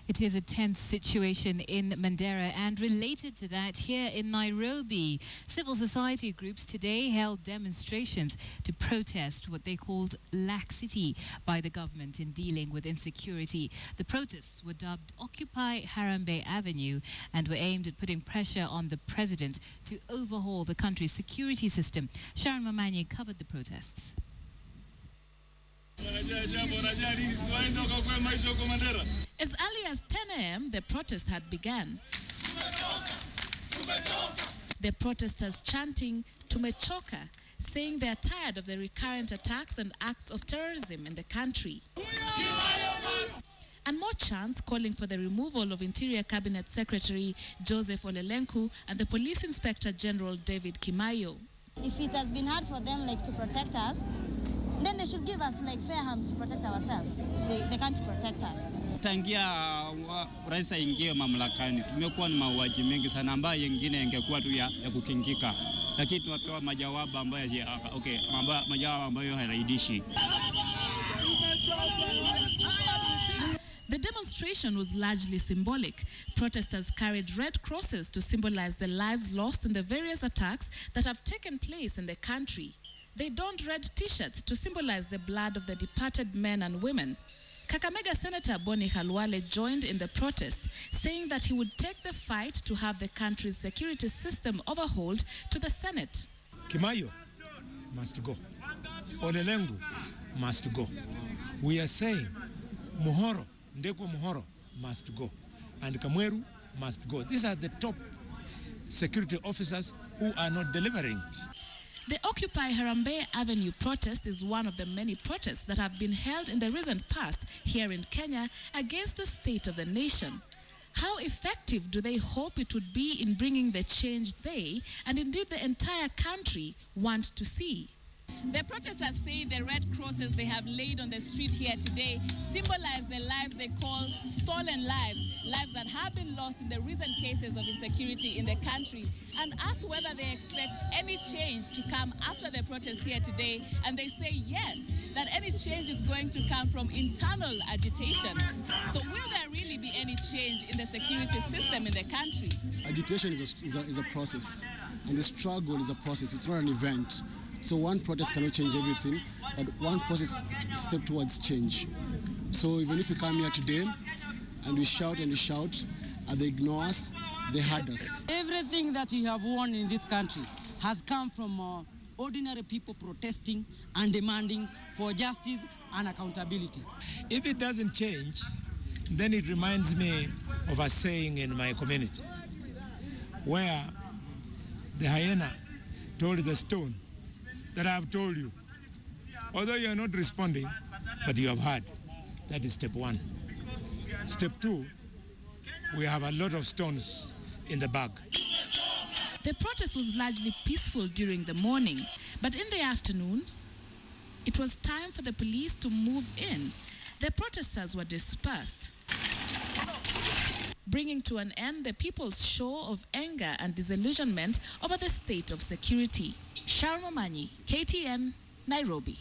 It is a tense situation in Mandera, and related to that, here in Nairobi, civil society groups today held demonstrations to protest what they called laxity by the government in dealing with insecurity. The protests were dubbed Occupy Harambee Avenue and were aimed at putting pressure on the president to overhaul the country's security system. Sharon Momanyi covered the protests. As early as 10 a.m., the protest had begun. The protesters chanting "Tumechoka," saying they are tired of the recurrent attacks and acts of terrorism in the country. And more chants calling for the removal of Interior Cabinet Secretary Joseph Olelenku and the Police Inspector General David Kimayo. If it has been hard for them to protect us, then they should give us fair arms to protect ourselves. They can't protect us. Tangia rais aingie mamlakani tumekuwa na mauaji mengi sana ambayo yengine yangekuwa tu ya kukingika, lakini tunapewa majawabu ambayo majawabu ambayo hayaidishi. The demonstration was largely symbolic. Protesters carried red crosses to symbolize the lives lost in the various attacks that have taken place in the country. They donned red t-shirts to symbolize the blood of the departed men and women. Kakamega Senator Boni Khalwale joined in the protest, saying that he would take the fight to have the country's security system overhauled to the Senate. Kimayo must go. Olelengu must go. We are saying Muhoro, Ndeko Muhoro must go. And Kamweru must go. These are the top security officers who are not delivering. The Occupy Harambee Avenue protest is one of the many protests that have been held in the recent past here in Kenya against the state of the nation. How effective do they hope it would be in bringing the change they, and indeed the entire country, want to see? The protesters say the red crosses they have laid on the street here today symbolize the lives they call stolen lives, lives that have been lost in the recent cases of insecurity in the country, and asked whether they expect any change to come after the protests here today, and they say yes, that any change is going to come from internal agitation. So will there really be any change in the security system in the country? Agitation is a process, and the struggle is a process. It's not an event. So one protest cannot change everything, but one process step towards change. So even if we come here today and we shout and they ignore us, they hurt us. Everything that you have won in this country has come from ordinary people protesting and demanding for justice and accountability. If it doesn't change, then it reminds me of a saying in my community, where the hyena told the stone that I have told you, although you are not responding, but you have heard. That is step one. Step two, we have a lot of stones in the bag. The protest was largely peaceful during the morning, but in the afternoon, it was time for the police to move in. The protesters were dispersed, bringing to an end the people's show of anger and disillusionment over the state of security. Sharon Momanyi, KTN, Nairobi.